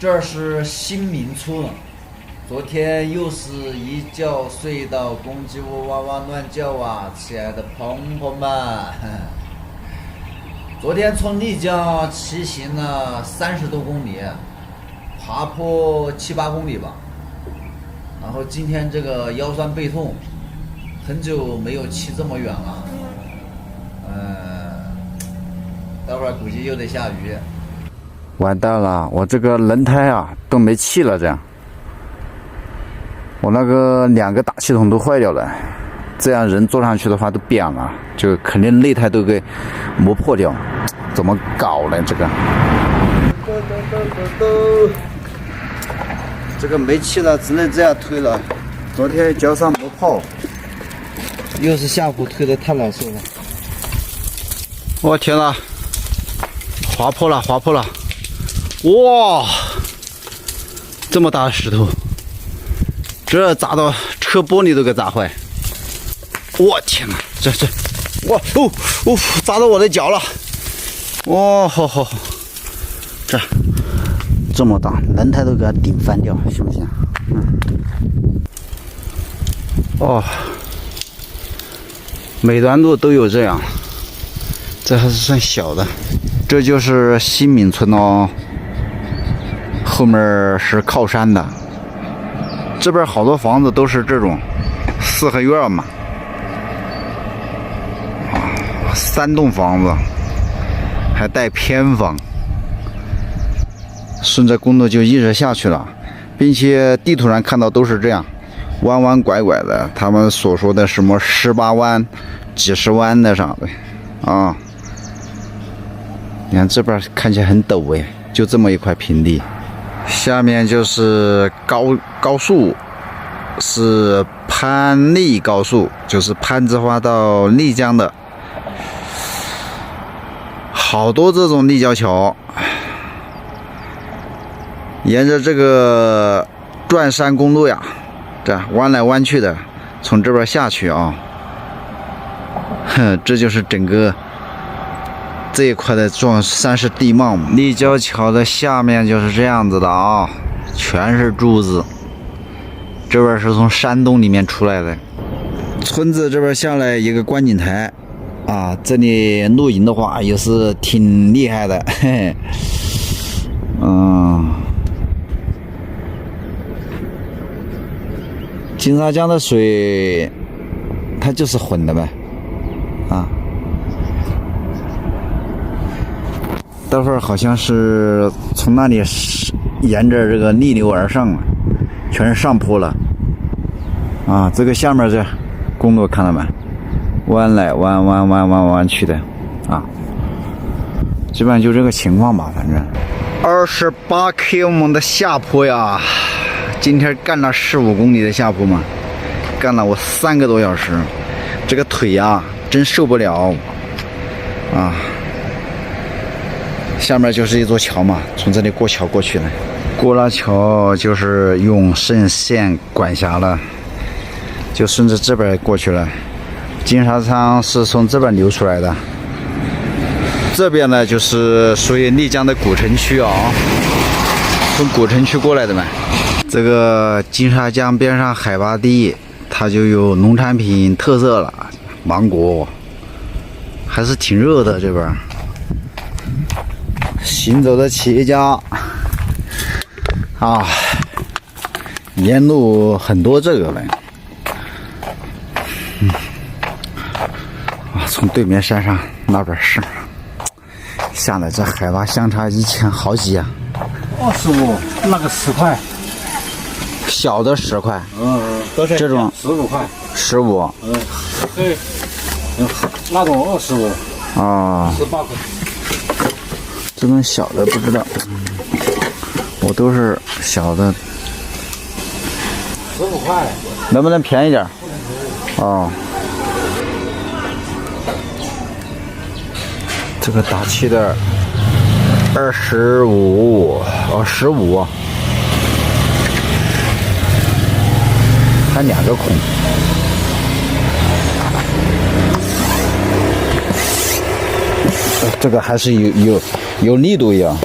这是新民村，昨天又是一觉睡到公鸡窝哇哇乱叫啊！亲爱的朋友们，昨天从丽江骑行了30多公里，爬坡7、8公里吧。然后今天这个腰酸背痛，很久没有骑这么远了。待会儿估计又得下雨。完蛋了，我这个轮胎啊都没气了，这样，我那个2个打气筒都坏掉了，这样人坐上去的话都扁了，就肯定内胎都给磨破掉，怎么搞呢？这个没气了，只能这样推了。昨天脚上磨泡，又是下坡推的太难受了。我天呐，滑坡了，滑坡了！哇，这么大的石头，这砸到车玻璃都给砸坏！我天哪，哇砸到我的脚了！哇，好，这么大，轮胎都给它顶翻掉，行不行？哦，美团路都有这样，这还是算小的。这就是新民村哦，后面是靠山的。这边好多房子都是这种4合院嘛，3栋房子，还带偏房。顺着公路就一直下去了，并且地图上看到都是这样弯弯拐拐的，他们所说的什么18弯、几十弯的啥的啊。你看这边看起来很陡哎，就这么一块平地，下面就是高速，是攀丽高速，就是攀枝花到丽江的，好多这种立交桥。沿着这个转山公路呀，这弯来弯去的，从这边下去啊，这就是整个这一块的山势地貌。立交桥的下面就是这样子的啊，全是柱子。这边是从山洞里面出来的。村子这边下来一个观景台啊，这里露营的话也是挺厉害的，嘿嘿。金沙江的水，它就是混的呗，啊。待会儿好像是从那里沿着这个逆流而上了，全是上坡了，啊，这个下面这公路看到没？弯来弯去的，啊，基本上就这个情况吧，反正。28 km 的下坡呀。今天干了15公里的下坡嘛，干了我3个多小时，这个腿呀真受不了啊！下面就是一座桥嘛，从这里过桥过去的，过了桥就是永胜县管辖了，就顺着这边过去了。金沙江是从这边流出来的，这边呢就是属于丽江的古城区啊，从古城区过来的嘛。这个金沙江边上海拔低，它就有农产品特色了，芒果，还是挺热的。这边行走的企业家啊，沿路很多这个了。从对面山上那边是下来，这海拔相差1000好几啊。25，那个10块。小的10块，都是这种15块，15，对，那种25，啊，18块。这种小的不知道，我都是小的15块，能不能便宜点？哦，这个打气的25，哦15。还2个孔，这个还是有力度一样。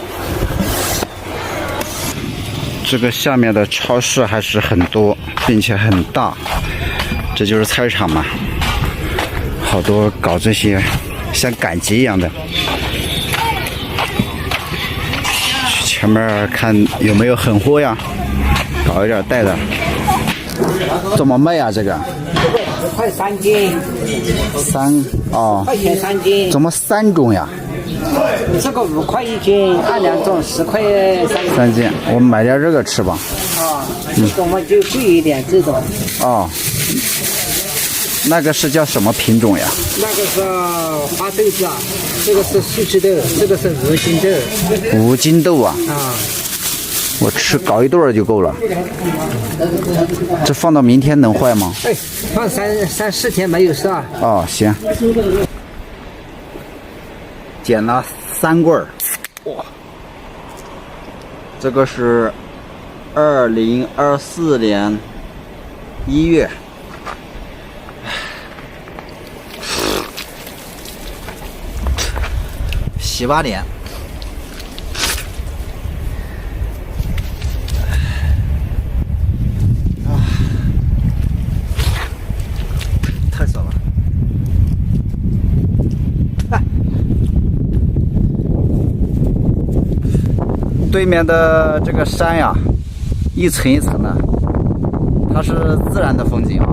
这个下面的超市还是很多，并且很大。这就是菜市场嘛，好多搞这些像赶集一样的。前面看有没有狠货呀？搞一点带的。怎么卖呀？这个10块3斤3哦， ，5块钱3斤。怎么3种呀这个5块1斤，按2种10块3斤。 ？3斤，我买点这个吃吧。啊，这种嘛就贵一点，这种。哦，那个是叫什么品种呀？那个是花豆子啊，这个是素质豆，这个是五金豆。五金豆啊，啊，我吃搞一对儿就够了。这放到明天能坏吗？哎，放3、4天没有事啊。哦，行。捡了3棍儿，哇！这个是2024年1月。洗把脸。太爽了！对面的这个山呀，一层一层的，它是自然的风景啊。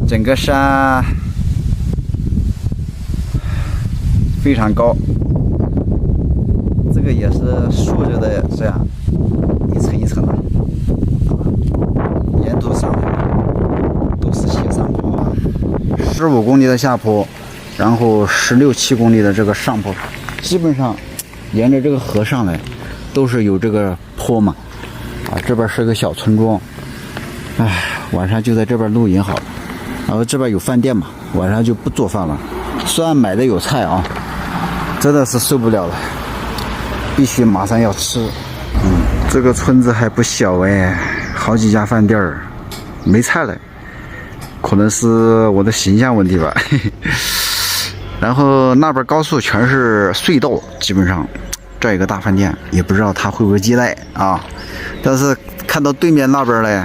整个山非常高，这个也是竖着的，这样一层一层的，沿途上都是斜上坡啊，15公里的下坡，然后16、17公里的这个上坡，基本上沿着这个河上来都是有这个坡嘛。啊，这边是个小村庄，哎，晚上就在这边露营好了。然后这边有饭店嘛，晚上就不做饭了。虽然买的有菜啊，真的是受不了了，必须马上要吃。这个村子还不小哎，好几家饭店儿，没菜了，可能是我的形象问题吧。然后那边高速全是隧道，基本上这一个大饭店，也不知道他会不会接待啊。但是看到对面那边嘞，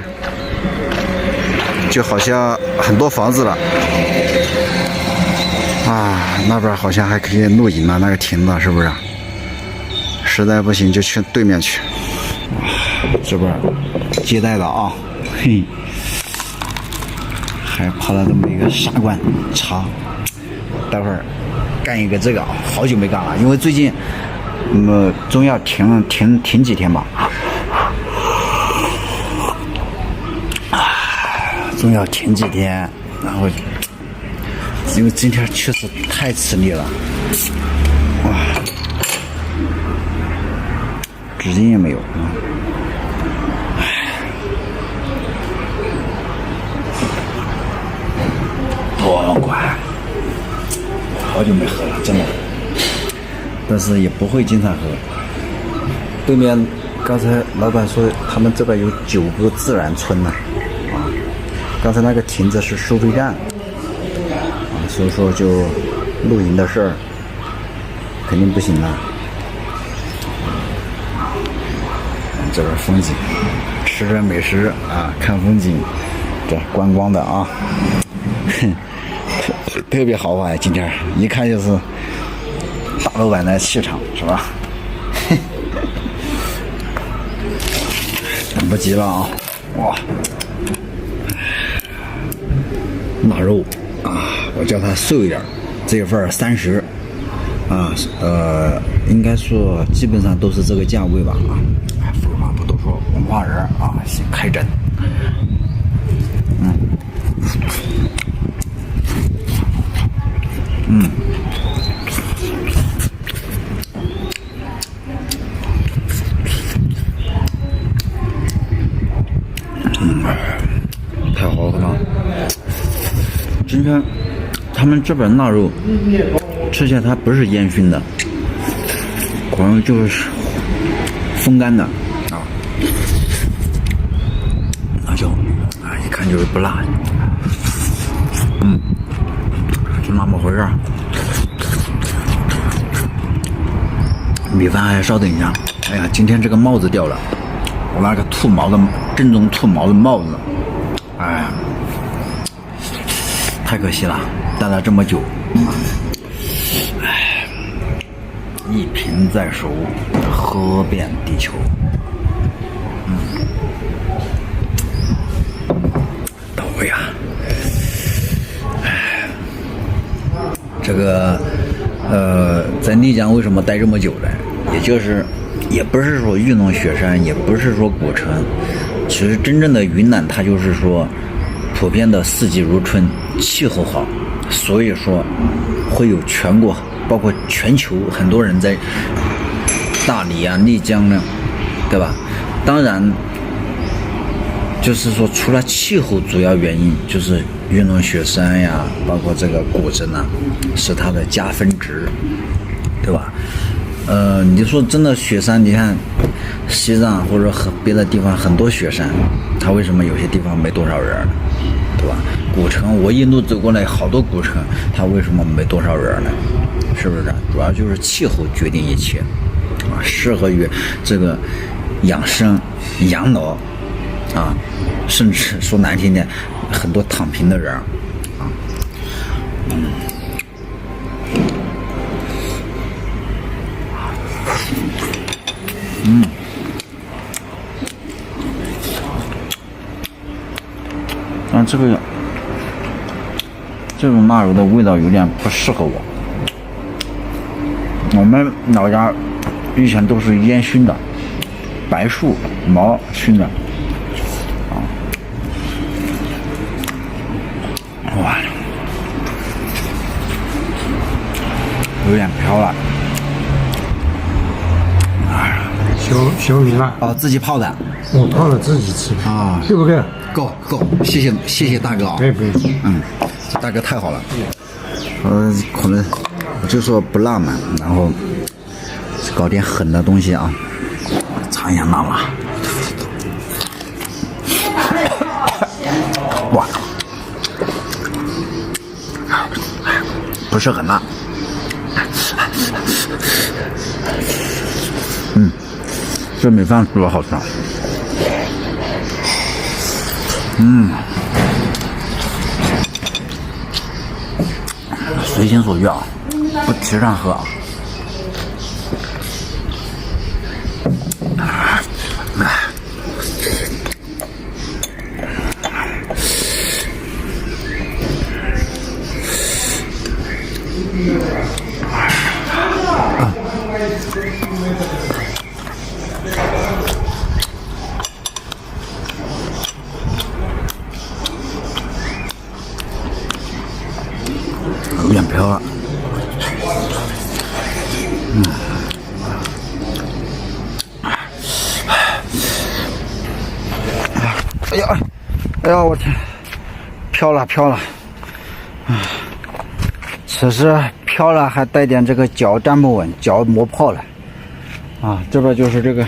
就好像很多房子了啊，那边好像还可以露营呢，那个亭子是不是？实在不行就去对面去。这边接待的啊，嘿，还泡了这么一个砂罐茶，待会儿干一个这个啊，好久没干了，因为最近中药停几天吧。中药停几天，然后因为今天确实太吃力了，哇，纸巾也没有，多快，好久没喝了，真的，但是也不会经常喝。对面刚才老板说他们这边有9个自然村呢。刚才那个亭子是收费站，啊，所以说就露营的事儿肯定不行了。这边风景，吃着美食啊，看风景，这观光的啊，特别豪华。今天一看就是大老板的气场，是吧？等不及了啊！哇！腊肉啊，我叫它瘦一点，这份30啊，应该说基本上都是这个价位吧啊。废话不多说，文化人啊，先开整。太好喝了。今天他们这边腊肉吃起来它不是烟熏的，果然就是风干的啊，辣椒啊，一看就是不辣，就那么回事儿。米饭还稍等一下，哎呀，今天这个帽子掉了，我那个兔毛的正宗兔毛的帽子，哎呀，太可惜了，戴了这么久，哎，一瓶在手，喝遍地球。到位啊！哎，这个在丽江为什么待这么久呢？也不是说玉龙雪山，也不是说古城，其实真正的云南，它就是说普遍的四季如春，气候好，所以说会有全国包括全球很多人在大理啊、丽江呢，对吧？当然。就是说，除了气候主要原因，就是玉龙雪山呀，包括这个古镇啊，是它的加分值，对吧？你说真的雪山，你看西藏或者别的地方很多雪山，它为什么有些地方没多少人，对吧？古城，我一路走过来好多古城，它为什么没多少人呢？是不是？主要就是气候决定一切啊，适合于这个养生、养老。啊，甚至说难听点，很多躺平的人啊，但这种腊肉的味道有点不适合我。我们老家以前都是烟熏的，白树毛熏的。哇，有点飘了。小米辣哦，自己泡的。我泡了自己吃啊，够不够？够，谢谢大哥啊。不用。大哥太好了。可能我就说不辣嘛，然后搞点狠的东西啊，尝一下辣辣。哇！不是很辣，这米饭比较好吃，随心所欲啊，不提倡喝啊。有点飘了，哎呀，我天，飘了，此时飘了还带点这个脚站不稳，脚磨泡了，这边就是这个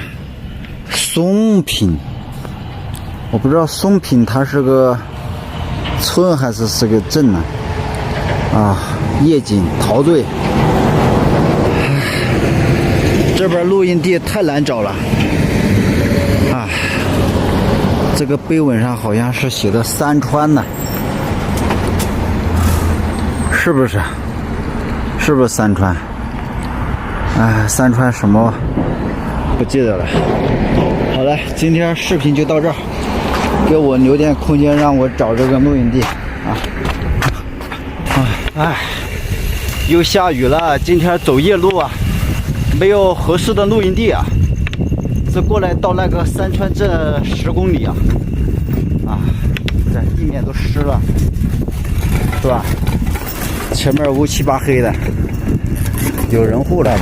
松坪，我不知道松坪它是个村还是个镇呢？夜景陶醉，这边露营地太难找了，这个碑文上好像是写的三川呢，是不是？是不是三川？三川什么不记得了。好了，今天视频就到这儿，给我留点空间让我找这个露营地又下雨了，今天走夜路没有合适的露营地这过来到那个三川镇10公里这地面都湿了，是吧？前面乌漆八黑的，有人户了。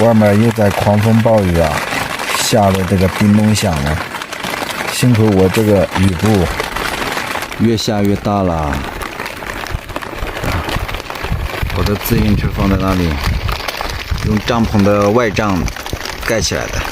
外面又在狂风暴雨下的这个叮咚响了，幸亏我这个雨布越下越大了，我的自行车放在那里，用帐篷的外帐盖起来的。